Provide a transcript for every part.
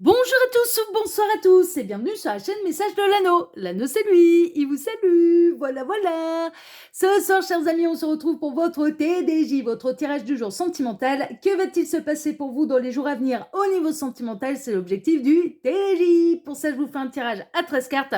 Bonjour à tous ou bonsoir à tous et bienvenue sur la chaîne Message de l'Anneau. L'Anneau c'est lui, il vous salue, voilà. Ce soir chers amis, on se retrouve pour votre TDJ, votre tirage du jour sentimental. Que va-t-il se passer pour vous dans les jours à venir au niveau sentimental? C'est l'objectif du TDJ. Pour ça je vous fais un tirage à 13 cartes.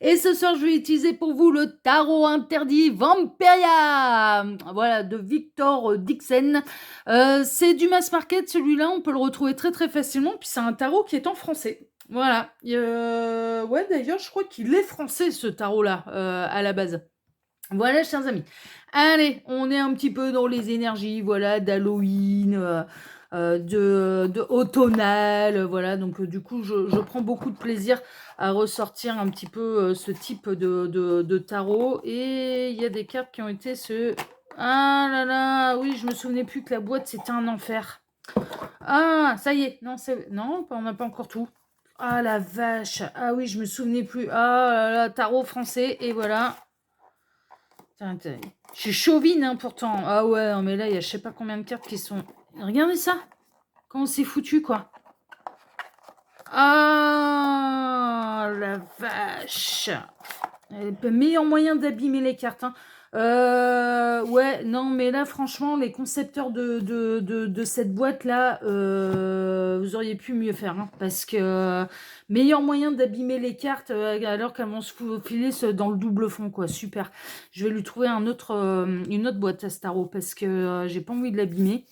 Et ce soir je vais utiliser pour vous le tarot interdit Vampiria, voilà, de Victor Dixon. C'est du mass market, celui-là, on peut le retrouver très très facilement, puis c'est un tarot qui est en français. Voilà. Ouais, d'ailleurs, je crois qu'il est français, ce tarot-là, à la base. Voilà, chers amis. Allez, on est un petit peu dans les énergies, voilà, d'Halloween, de automnal, voilà. Donc, du coup, je prends beaucoup de plaisir à ressortir un petit peu ce type de tarot. Et il y a des cartes qui ont été Ah là là, oui, je me souvenais plus que la boîte, c'était un enfer. Ah, ça y est. Non, on n'a pas encore tout. Ah la vache. Ah oui, je me souvenais plus. Ah là là, tarot français, et voilà. Je suis chauvine, hein, pourtant. Ah ouais, non, mais là, il y a je sais pas combien de cartes qui sont... Regardez ça. Comment c'est foutu, quoi. Ah la vache. Meilleur moyen d'abîmer les cartes, hein. Ouais, non, mais là, franchement, les concepteurs de cette boîte-là, vous auriez pu mieux faire, hein, parce que meilleur moyen d'abîmer les cartes alors qu'elles vont se faufiler dans le double fond, quoi. Super. Je vais lui trouver une autre boîte à Staro, parce que j'ai pas envie de l'abîmer.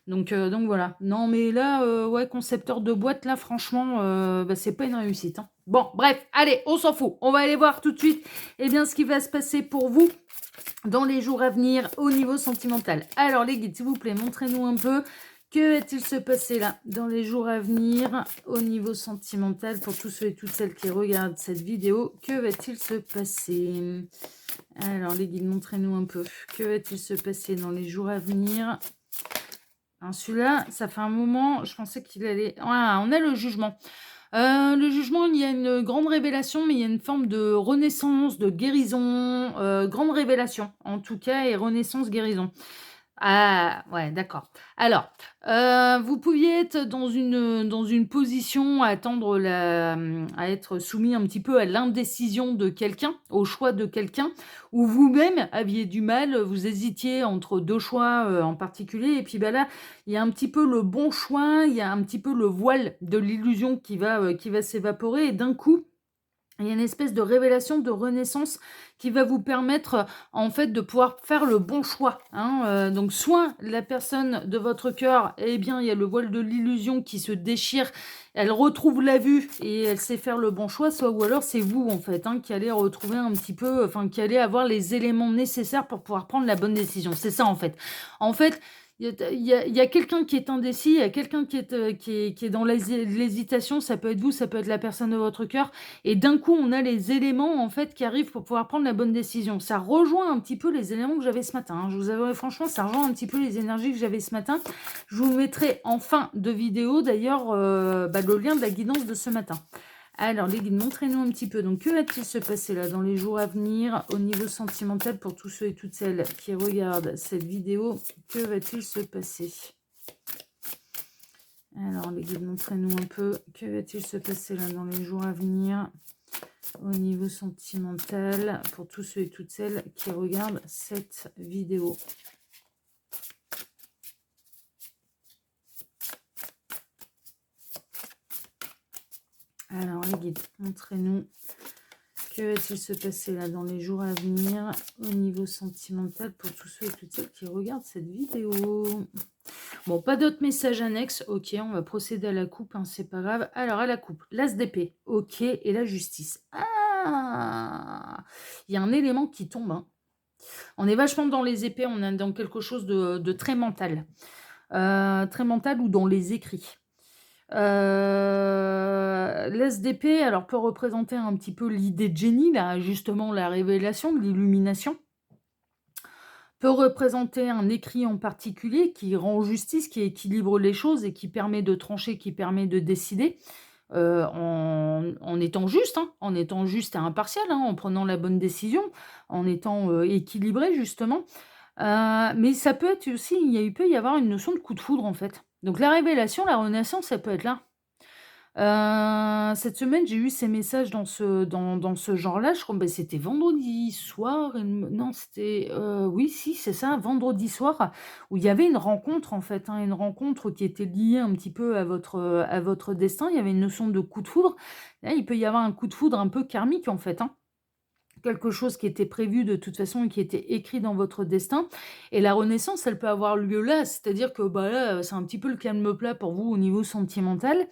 Donc voilà. Non, mais là, ouais, concepteur de boîte, là, franchement, c'est pas une réussite, hein. Bon, bref, allez, on s'en fout. On va aller voir tout de suite, ce qui va se passer pour vous dans les jours à venir au niveau sentimental. Alors, les guides, s'il vous plaît, montrez-nous un peu. Que va-t-il se passer là dans les jours à venir au niveau sentimental pour tous ceux et toutes celles qui regardent cette vidéo? Que va-t-il se passer? Alors, les guides, montrez-nous un peu. Que va-t-il se passer dans les jours à venir? Celui-là, ça fait un moment, je pensais qu'il allait... Ah, on a le jugement. Le jugement, il y a une grande révélation, mais il y a une forme de renaissance, de guérison, grande révélation, en tout cas, et renaissance, guérison. Ah, ouais, d'accord. Alors, vous pouviez être dans une position à attendre à être soumis un petit peu à l'indécision de quelqu'un, au choix de quelqu'un, ou vous-même aviez du mal, vous hésitiez entre deux choix en particulier, et puis là, il y a un petit peu le bon choix, il y a un petit peu le voile de l'illusion qui va s'évaporer, et d'un coup, il y a une espèce de révélation, de renaissance qui va vous permettre, en fait, de pouvoir faire le bon choix, hein. Donc, soit la personne de votre cœur, eh bien, il y a le voile de l'illusion qui se déchire, elle retrouve la vue et elle sait faire le bon choix, soit ou alors c'est vous, en fait, hein, qui allez retrouver un petit peu, enfin, qui allez avoir les éléments nécessaires pour pouvoir prendre la bonne décision. C'est ça, en fait. En fait, il y a quelqu'un qui est indécis, il y a quelqu'un qui est dans l'hésitation, ça peut être vous, ça peut être la personne de votre cœur, et d'un coup, on a les éléments, en fait, qui arrivent pour pouvoir prendre la bonne décision. Ça rejoint un petit peu les éléments que j'avais ce matin, hein. Je vous avoue, franchement, ça rejoint un petit peu les énergies que j'avais ce matin. Je vous mettrai en fin de vidéo, d'ailleurs, le lien de la guidance de ce matin. Alors, les guides, montrez-nous un petit peu. Donc, que va-t-il se passer là dans les jours à venir au niveau sentimental pour tous ceux et toutes celles qui regardent cette vidéo? Que va-t-il se passer? Alors, les guides, montrez-nous un peu. Que va-t-il se passer là dans les jours à venir au niveau sentimental pour tous ceux et toutes celles qui regardent cette vidéo? Alors, les guides, montrez-nous. Que va-t-il se passer là dans les jours à venir au niveau sentimental pour tous ceux et toutes celles qui regardent cette vidéo? Bon, pas d'autres messages annexes. Ok, on va procéder à la coupe, hein, c'est pas grave. Alors, à la coupe, l'as d'épée. Ok, et la justice. Ah, il y a un élément qui tombe, hein. On est vachement dans les épées, on est dans quelque chose de très mental. Très mental ou dans les écrits. L'SDP, alors, peut représenter un petit peu l'idée de génie, là, justement la révélation, l'illumination. Peut représenter un écrit en particulier qui rend justice, qui équilibre les choses et qui permet de trancher, qui permet de décider en étant juste, hein, en étant juste et impartial, hein, en prenant la bonne décision, en étant équilibré, justement. Mais ça peut être aussi, peut y avoir une notion de coup de foudre, en fait. Donc la révélation, la renaissance, ça peut être là. Cette semaine, j'ai eu ces messages dans ce genre-là. Je crois, bah, c'était vendredi soir, il me non, c'était, oui, si, c'est ça, vendredi soir, où il y avait une rencontre, en fait, hein, une rencontre qui était liée un petit peu à votre destin. Il y avait une notion de coup de foudre. Là, il peut y avoir un coup de foudre un peu karmique, en fait, hein. Quelque chose qui était prévu de toute façon et qui était écrit dans votre destin et la renaissance, elle peut avoir lieu là. C'est-à-dire que, bah, là, c'est un petit peu le calme plat pour vous au niveau sentimental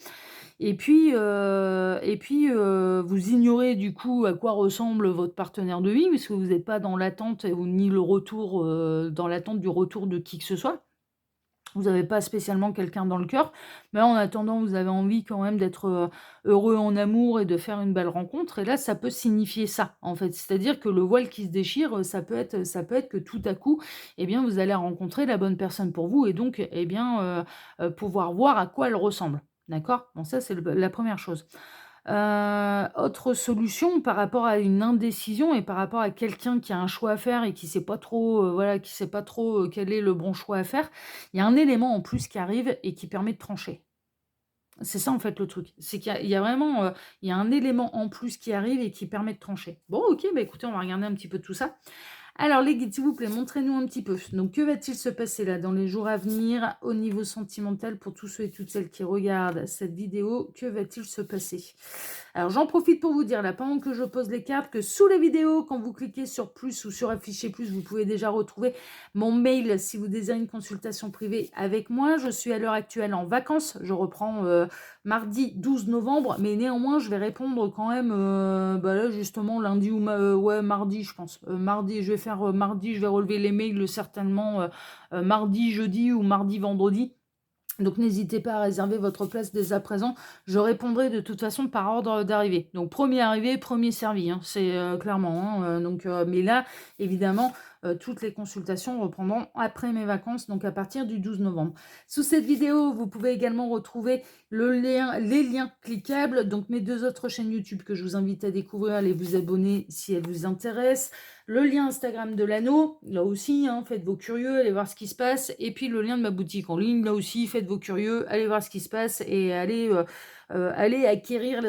vous ignorez du coup à quoi ressemble votre partenaire de vie, puisque vous n'êtes pas dans l'attente ou ni le retour, dans l'attente du retour de qui que ce soit. Vous n'avez pas spécialement quelqu'un dans le cœur, mais en attendant, vous avez envie quand même d'être, heureux en amour et de faire une belle rencontre et là, ça peut signifier ça, en fait. C'est-à-dire que le voile qui se déchire, ça peut être que tout à coup, eh bien, vous allez rencontrer la bonne personne pour vous et donc, eh bien, pouvoir voir à quoi elle ressemble. D'accord? Bon ça, c'est la première chose. Autre solution par rapport à une indécision et par rapport à quelqu'un qui a un choix à faire et qui sait pas trop, voilà, qui sait pas trop, quel est le bon choix à faire, il y a un élément en plus qui arrive et qui permet de trancher. C'est ça en fait le truc, c'est qu'il y a vraiment, il y a un élément en plus qui arrive et qui permet de trancher. Bon OK, bah écoutez, on va regarder un petit peu tout ça. Alors les guides, s'il vous plaît, montrez-nous un petit peu. Donc, que va-t-il se passer là dans les jours à venir au niveau sentimental pour tous ceux et toutes celles qui regardent cette vidéo? Que va-t-il se passer? Alors, j'en profite pour vous dire là, pendant que je pose les cartes, que sous les vidéos, quand vous cliquez sur plus ou sur afficher plus, vous pouvez déjà retrouver mon mail si vous désirez une consultation privée avec moi. Je suis à l'heure actuelle en vacances. Je reprends mardi 12 novembre, mais néanmoins, je vais répondre quand même, bah là, justement, lundi ou ouais, mardi, je pense. Mardi, je vais faire mardi, je vais relever les mails certainement mardi, jeudi ou mardi, vendredi. Donc n'hésitez pas à réserver votre place dès à présent. Je répondrai de toute façon par ordre d'arrivée. Donc premier arrivé, premier servi, hein, c'est clairement. Hein, mais là, évidemment, toutes les consultations reprendront après mes vacances, donc à partir du 12 novembre. Sous cette vidéo, vous pouvez également retrouver les liens cliquables, donc mes 2 autres chaînes YouTube que je vous invite à découvrir, allez vous abonner si elles vous intéressent. Le lien Instagram de l'anneau, là aussi, hein, faites vos curieux, allez voir ce qui se passe. Et puis le lien de ma boutique en ligne, là aussi, faites vos curieux, allez voir ce qui se passe et allez acquérir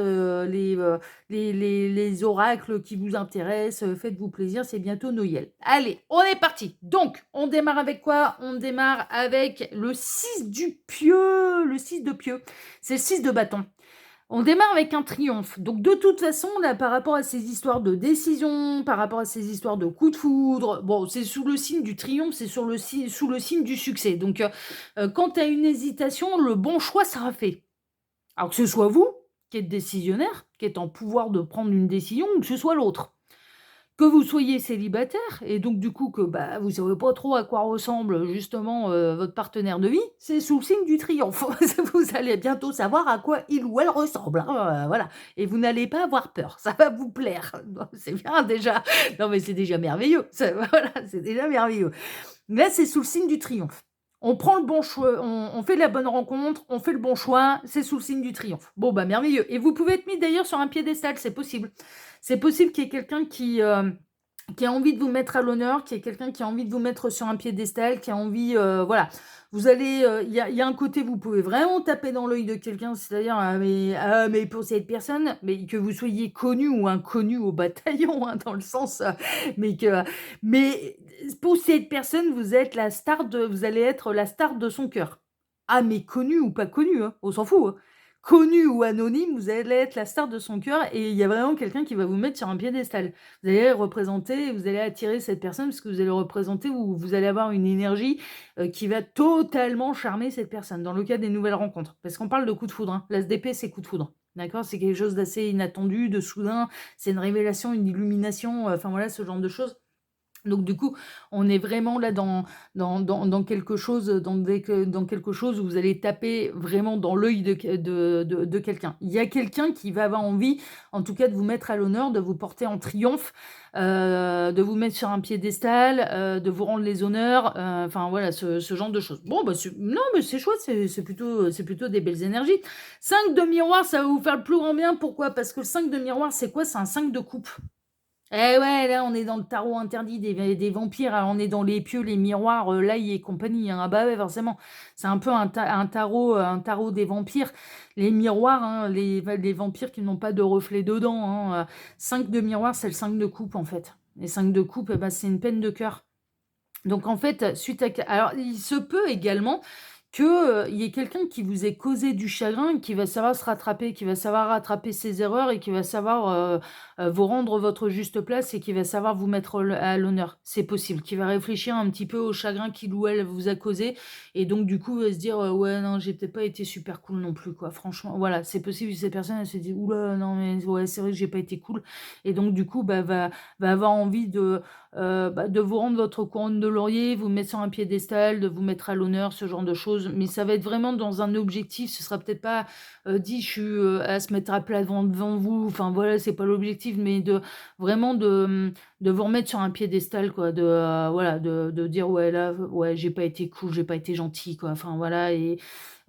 les oracles qui vous intéressent. Faites-vous plaisir, c'est bientôt Noël. Allez, on est parti. Donc, on démarre avec quoi? On démarre avec le 6 du pieu. Le 6 de pieu, c'est le 6 de bâton. On démarre avec un triomphe. Donc de toute façon, là, par rapport à ces histoires de décision, par rapport à ces histoires de coup de foudre, bon, c'est sous le signe du triomphe, c'est sous le signe du succès. Donc quand tu as une hésitation, le bon choix sera fait. Alors que ce soit vous, qui êtes décisionnaire, qui êtes en pouvoir de prendre une décision, ou que ce soit l'autre. Que vous soyez célibataire et donc du coup que bah, vous savez pas trop à quoi ressemble justement votre partenaire de vie, c'est sous le signe du triomphe. Vous allez bientôt savoir à quoi il ou elle ressemble, hein, voilà. Et vous n'allez pas avoir peur, ça va vous plaire. Bon, c'est bien déjà. Non mais c'est déjà merveilleux. Voilà, c'est déjà merveilleux. Là, c'est sous le signe du triomphe. On prend le bon choix, on fait la bonne rencontre, on fait le bon choix, c'est sous le signe du triomphe. Bon, bah merveilleux. Et vous pouvez être mis d'ailleurs sur un piédestal, c'est possible. C'est possible qu'il y ait quelqu'un qui a envie de vous mettre à l'honneur, qu'il y ait quelqu'un qui a envie de vous mettre sur un piédestal, qui a envie, voilà. Vous allez, il y a un côté, vous pouvez vraiment taper dans l'œil de quelqu'un, c'est-à-dire, mais pour cette personne, mais que vous soyez connu ou inconnu au bataillon, hein, dans le sens, mais pour cette personne, vous allez être la star de son cœur. Ah, mais connu ou pas connu, hein, on s'en fout, hein. Connu ou anonyme, vous allez être la star de son cœur et il y a vraiment quelqu'un qui va vous mettre sur un piédestal. Vous allez représenter, vous allez attirer cette personne parce que vous allez représenter ou vous allez avoir une énergie qui va totalement charmer cette personne dans le cas des nouvelles rencontres. Parce qu'on parle de coup de foudre, hein. L'ASDP, c'est coup de foudre. D'accord? C'est quelque chose d'assez inattendu, de soudain, c'est une révélation, une illumination, enfin voilà, ce genre de choses. Donc du coup, on est vraiment là dans quelque chose, dans quelque chose où vous allez taper vraiment dans l'œil de quelqu'un. Il y a quelqu'un qui va avoir envie, en tout cas, de vous mettre à l'honneur, de vous porter en triomphe, de vous mettre sur un piédestal, de vous rendre les honneurs, enfin voilà, ce genre de choses. Bon, bah non, mais c'est chouette, c'est plutôt des belles énergies. 5 de miroir, ça va vous faire le plus grand bien. Pourquoi? Parce que le 5 de miroir, c'est quoi? C'est un 5 de coupe. Eh ouais, là, on est dans le tarot interdit des vampires, hein, on est dans les pieux, les miroirs, l'ail et compagnie, hein. Ah bah ouais, forcément. C'est un peu un tarot des vampires. Les miroirs, hein, les vampires qui n'ont pas de reflet dedans, hein. 5 de miroir, c'est le 5 de coupe, en fait. Les 5 de coupe, eh ben, c'est une peine de cœur. Donc en fait, alors il se peut également que, il y ait quelqu'un qui vous ait causé du chagrin, qui va savoir se rattraper, qui va savoir rattraper ses erreurs et qui va savoir, vous rendre votre juste place et qui va savoir vous mettre à l'honneur. C'est possible, qui va réfléchir un petit peu au chagrin qu'il ou elle vous a causé et donc du coup, va se dire: «Ouais, non, j'ai peut-être pas été super cool non plus, quoi». Franchement, voilà, c'est possible que cette personne, elle se dit: «Ouh là, non mais ouais, c'est vrai que j'ai pas été cool» et donc du coup, bah, va avoir envie de vous rendre votre couronne de laurier, vous mettre sur un piédestal, de vous mettre à l'honneur, ce genre de choses. Mais ça va être vraiment dans un objectif, ce sera peut-être pas, dit: «Je suis, à se mettre à plat devant vous», enfin voilà, c'est pas l'objectif, mais de vraiment de vous remettre sur un piédestal quoi, voilà, de dire: «Ouais là, ouais, j'ai pas été cool, j'ai pas été gentil quoi», enfin voilà et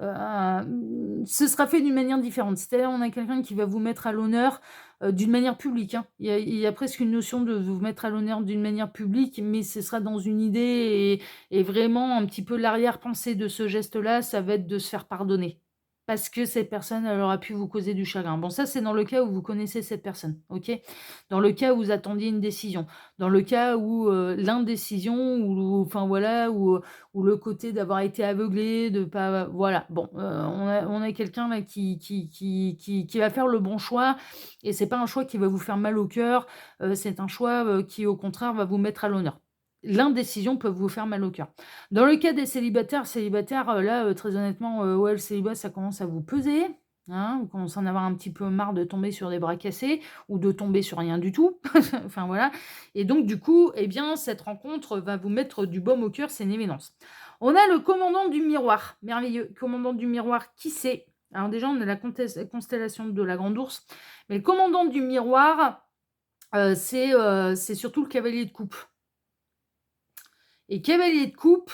ce sera fait d'une manière différente. C'est-à-dire, on a quelqu'un qui va vous mettre à l'honneur, d'une manière publique, hein. Il y a presque une notion de vous mettre à l'honneur d'une manière publique, mais ce sera dans une idée et vraiment un petit peu l'arrière-pensée de ce geste-là, ça va être de se faire pardonner. Parce que cette personne, elle aura pu vous causer du chagrin. Bon, ça, c'est dans le cas où vous connaissez cette personne, OK? Dans le cas où vous attendiez une décision. Dans le cas où, l'indécision ou enfin voilà, ou le côté d'avoir été aveuglé, de pas voilà. Bon, on a quelqu'un là qui va faire le bon choix et c'est pas un choix qui va vous faire mal au cœur, c'est un choix, qui au contraire va vous mettre à l'honneur. L'indécision peut vous faire mal au cœur. Dans le cas des célibataires, là, très honnêtement, ouais, le célibat, ça commence à vous peser, hein. Vous commencez à en avoir un petit peu marre de tomber sur des bras cassés ou de tomber sur rien du tout. Enfin, voilà et donc du coup, eh bien, cette rencontre va vous mettre du baume au cœur, c'est une évidence. On a le commandant du miroir, merveilleux. Commandant du miroir, qui c'est? Alors déjà, on a la constellation de la Grande Ourse, mais le commandant du miroir, c'est surtout le cavalier de coupe. Et cavalier de coupe,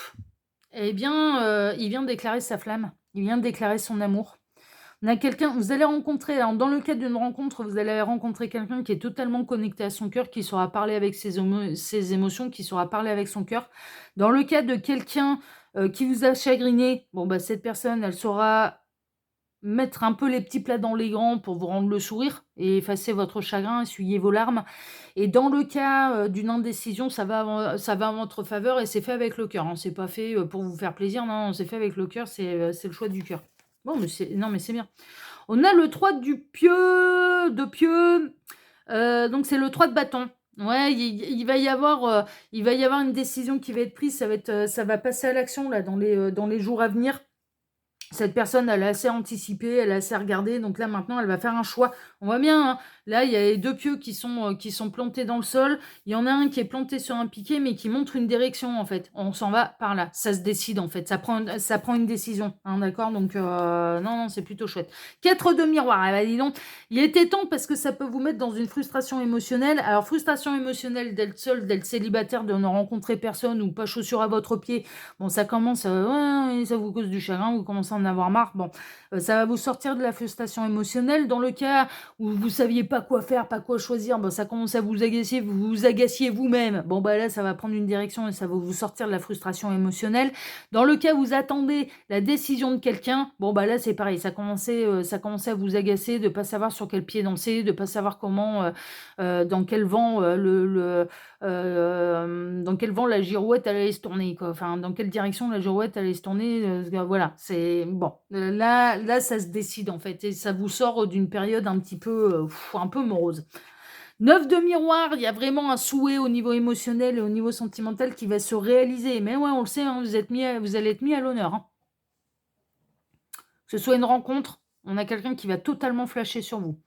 eh bien, il vient de déclarer sa flamme. Il vient de déclarer son amour. On a quelqu'un vous allez rencontrer alors dans le cadre d'une rencontre, vous allez rencontrer quelqu'un qui est totalement connecté à son cœur, qui saura parler avec ses émotions, qui saura parler avec son cœur. Dans le cas de quelqu'un, qui vous a chagriné, bon, bah, cette personne, elle saura mettre un peu les petits plats dans les grands pour vous rendre le sourire et effacer votre chagrin, essuyer vos larmes et dans le cas, d'une indécision, ça va en votre faveur et c'est fait avec le cœur, hein. C'est pas fait, pour vous faire plaisir, non, non, c'est fait avec le cœur, c'est le choix du cœur. Bon, mais c'est non, mais c'est bien. On a le 3 de pieux, donc c'est le 3 de bâton. Ouais, il va y avoir une décision qui va être prise, ça va passer à l'action là dans les jours à venir. Cette personne, elle a assez anticipé, elle a assez regardé, donc là maintenant elle va faire un choix. On voit bien, hein, là il y a les 2 pieux qui sont plantés dans le sol. Il y en a un qui est planté sur un piquet, mais qui montre une direction en fait. On s'en va par là, ça se décide en fait, ça prend une décision, hein, d'accord? Donc non, non, c'est plutôt chouette. 4 de miroir, eh bah, dis donc, il était temps parce que ça peut vous mettre dans une frustration émotionnelle. Alors frustration émotionnelle d'être seul, d'être célibataire, de ne rencontrer personne ou pas chaussure à votre pied. Bon, ça commence, ouais, ça vous cause du chagrin, vous commencez à en avoir marre. Bon, ça va vous sortir de la frustration émotionnelle. Dans le cas où vous saviez pas quoi faire, pas quoi choisir, bon, ça commence à vous agacer, vous vous agaciez vous-même. Bon, bah là, ça va prendre une direction et ça va vous sortir de la frustration émotionnelle. Dans le cas où vous attendez la décision de quelqu'un, bon, bah là, c'est pareil, ça commençait à vous agacer de pas savoir sur quel pied danser, de pas savoir comment, dans quel vent, dans quel vent la girouette elle allait se tourner, quoi. Enfin, dans quelle direction la girouette allait se tourner, voilà, c'est bon, là, ça se décide, en fait et ça vous sort d'une période un peu morose. 9 de miroir, il y a vraiment un souhait au niveau émotionnel et au niveau sentimental qui va se réaliser. Mais ouais, on le sait, hein, vous allez être mis à l'honneur, hein. Que ce soit une rencontre, on a quelqu'un qui va totalement flasher sur vous.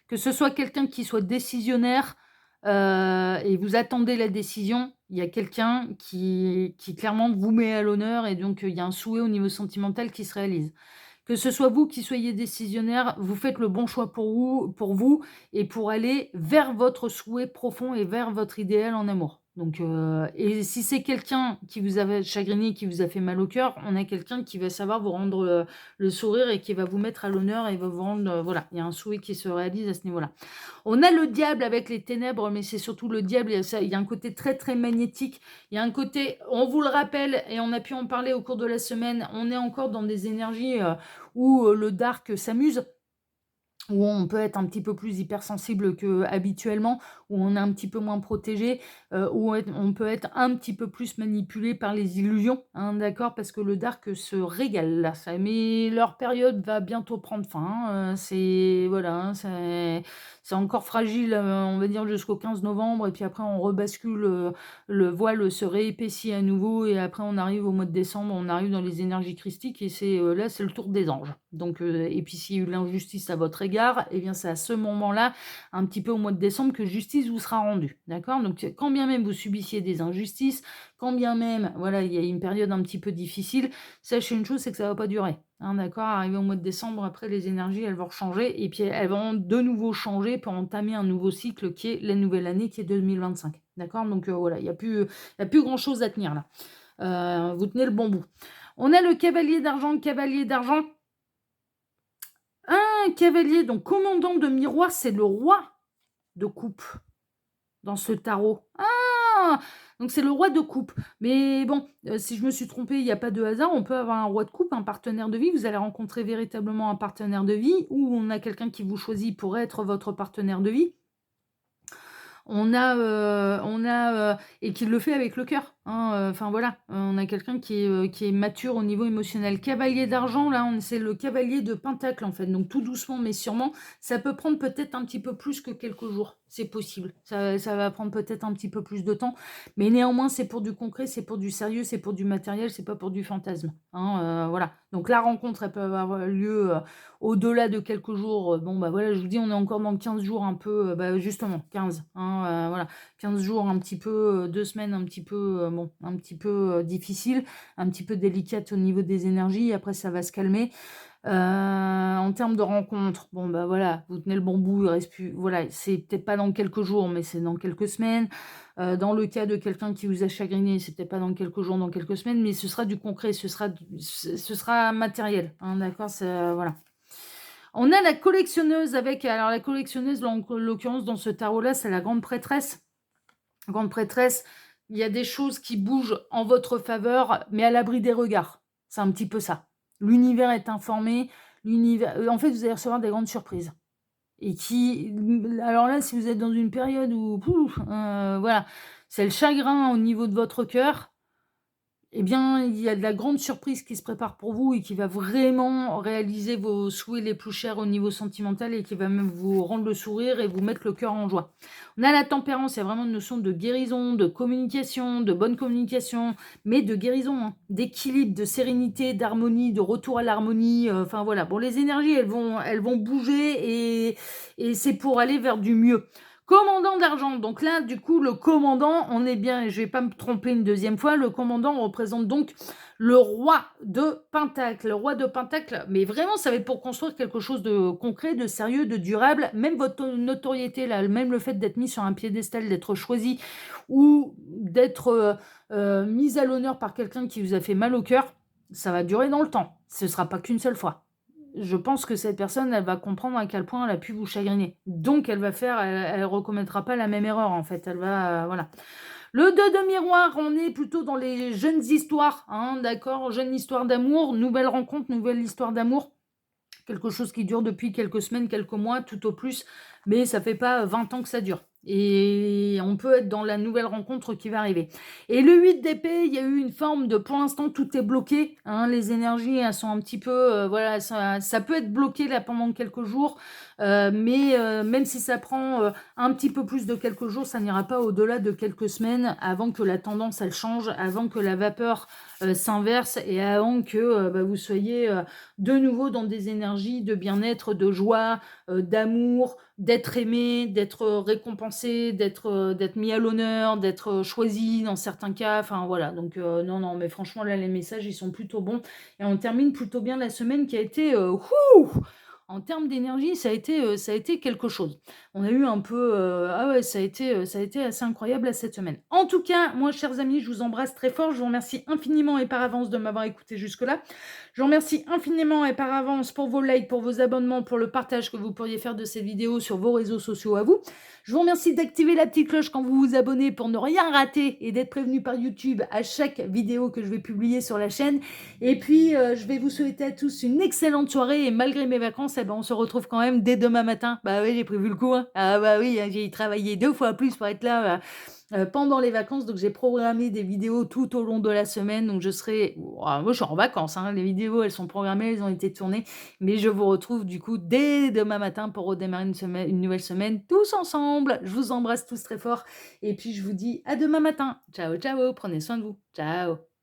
Que ce soit quelqu'un qui soit décisionnaire, et vous attendez la décision, il y a quelqu'un qui clairement vous met à l'honneur et donc, il y a un souhait au niveau sentimental qui se réalise. Que ce soit vous qui soyez décisionnaire, vous faites le bon choix pour vous et pour aller vers votre souhait profond et vers votre idéal en amour. Donc, et si c'est quelqu'un qui vous a chagriné, qui vous a fait mal au cœur, on a quelqu'un qui va savoir vous rendre le sourire et qui va vous mettre à l'honneur et va vous rendre, voilà, il y a un souhait qui se réalise à ce niveau-là. On a le diable avec les ténèbres, mais c'est surtout le diable, il y a un côté très très magnétique, il y a un côté, on vous le rappelle, et on a pu en parler au cours de la semaine, on est encore dans des énergies où le dark s'amuse, où on peut être un petit peu plus hypersensible qu'habituellement, où on est un petit peu moins protégé, où on peut être un petit peu plus manipulé par les illusions, hein, d'accord? Parce que le dark se régale là, mais leur période va bientôt prendre fin, hein, c'est voilà, hein, c'est encore fragile, on va dire jusqu'au 15 novembre et puis après on rebascule, le voile se réépaissit à nouveau et après on arrive au mois de décembre, on arrive dans les énergies christiques et c'est, là, c'est le tour des anges. Donc, et puis s'il y a eu de l'injustice à votre égard, eh bien c'est à ce moment-là, un petit peu au mois de décembre, que justice vous sera rendue. D'accord? Donc, quand bien même vous subissiez des injustices, quand bien même, voilà, il y a une période un petit peu difficile, sachez une chose, c'est que ça va pas durer. Hein, d'accord? Arrivé au mois de décembre, après les énergies, elles vont changer et puis elles vont de nouveau changer pour entamer un nouveau cycle qui est la nouvelle année, qui est 2025. D'accord? Donc, voilà, il y a plus grand-chose à tenir là. Vous tenez le bon bout. On a le cavalier d'argent, un cavalier, donc commandant de miroir, c'est le roi de coupe dans ce tarot. Ah, donc c'est le roi de coupe. Mais bon, si je me suis trompée, il n'y a pas de hasard. On peut avoir un roi de coupe, un partenaire de vie. Vous allez rencontrer véritablement un partenaire de vie ou on a quelqu'un qui vous choisit pour être votre partenaire de vie. Et qui le fait avec le cœur, hein, enfin voilà, on a quelqu'un qui est mature au niveau émotionnel. Cavalier d'argent, là, c'est le cavalier de pentacle, en fait, donc tout doucement, mais sûrement, ça peut prendre peut-être un petit peu plus que quelques jours, c'est possible. Ça va prendre peut-être un petit peu plus de temps, mais néanmoins, c'est pour du concret, c'est pour du sérieux, c'est pour du matériel, c'est pas pour du fantasme, hein, voilà. Donc la rencontre, elle peut avoir lieu au-delà de quelques jours, bon, bah voilà, je vous dis, on est encore dans 15 jours un peu, bah justement, 15, hein, voilà, 15 jours un petit peu, 2 semaines un petit peu, bon, un petit peu difficile, un petit peu délicate au niveau des énergies, après ça va se calmer. En termes de rencontres, bon, bah voilà, vous tenez le bon bout, il reste plus, voilà, c'est peut-être pas dans quelques jours, mais c'est dans quelques semaines. Dans le cas de quelqu'un qui vous a chagriné, c'est peut-être pas dans quelques jours, dans quelques semaines, mais ce sera du concret, ce sera matériel, hein, d'accord, voilà. On a la collectionneuse avec, alors la collectionneuse, là, en l'occurrence, dans ce tarot-là, c'est la grande prêtresse. Grande prêtresse, il y a des choses qui bougent en votre faveur, mais à l'abri des regards. C'est un petit peu ça. L'univers est informé, en fait, vous allez recevoir des grandes surprises. Et alors là, si vous êtes dans une période où, pouf, voilà, c'est le chagrin au niveau de votre cœur, eh bien, il y a de la grande surprise qui se prépare pour vous et qui va vraiment réaliser vos souhaits les plus chers au niveau sentimental et qui va même vous rendre le sourire et vous mettre le cœur en joie. On a la tempérance, il y a vraiment une notion de guérison, de communication, de bonne communication, mais de guérison, hein, d'équilibre, de sérénité, d'harmonie, de retour à l'harmonie. Enfin voilà, bon, les énergies, elles vont bouger et c'est pour aller vers du mieux. Commandant d'argent, donc là, du coup, le commandant, on est bien, je vais pas me tromper une deuxième fois, le commandant représente donc le roi de Pentacle. Le roi de Pentacle, mais vraiment, ça va être pour construire quelque chose de concret, de sérieux, de durable. Même votre notoriété, là, même le fait d'être mis sur un piédestal, d'être choisi ou d'être mis à l'honneur par quelqu'un qui vous a fait mal au cœur, ça va durer dans le temps. Ce sera pas qu'une seule fois. Je pense que cette personne, elle va comprendre à quel point elle a pu vous chagriner. Donc, elle recommettra pas la même erreur, en fait. Elle va, voilà. Le 2 de miroir, on est plutôt dans les jeunes histoires, hein, d'accord? Jeune histoire d'amour, nouvelle rencontre, nouvelle histoire d'amour. Quelque chose qui dure depuis quelques semaines, quelques mois, tout au plus, mais ça fait pas 20 ans que ça dure. Et on peut être dans la nouvelle rencontre qui va arriver. Et le 8 d'épée, il y a eu une forme de, pour l'instant, tout est bloqué, hein, les énergies, elles sont un petit peu, voilà, ça peut être bloqué là pendant quelques jours, mais même si ça prend un petit peu plus de quelques jours, ça n'ira pas au-delà de quelques semaines avant que la tendance, elle change, avant que la vapeur s'inverse et avant que vous soyez de nouveau dans des énergies de bien-être, de joie, d'amour, d'être aimé, d'être récompensé, d'être mis à l'honneur, d'être choisi dans certains cas. Enfin voilà, donc non, mais franchement là les messages ils sont plutôt bons et on termine plutôt bien la semaine qui a été en termes d'énergie, ça a été quelque chose. On a eu un peu, ah ouais, ça a été assez incroyable cette semaine. En tout cas, moi, chers amis, je vous embrasse très fort. Je vous remercie infiniment et par avance de m'avoir écouté jusque-là. Je vous remercie infiniment et par avance pour vos likes, pour vos abonnements, pour le partage que vous pourriez faire de ces vidéos sur vos réseaux sociaux à vous. Je vous remercie d'activer la petite cloche quand vous vous abonnez pour ne rien rater et d'être prévenu par YouTube à chaque vidéo que je vais publier sur la chaîne. Et puis, je vais vous souhaiter à tous une excellente soirée et malgré mes vacances, eh ben, on se retrouve quand même dès demain matin. Bah oui, j'ai prévu le coup, hein. Ah bah oui, hein, j'ai travaillé 2 fois plus pour être là, pendant les vacances, donc j'ai programmé des vidéos tout au long de la semaine, donc je serai ouah, moi je suis en vacances, hein, les vidéos elles sont programmées, elles ont été tournées, mais je vous retrouve du coup dès demain matin pour redémarrer une nouvelle semaine tous ensemble. Je vous embrasse tous très fort et puis je vous dis à demain matin. Ciao, ciao, prenez soin de vous. Ciao.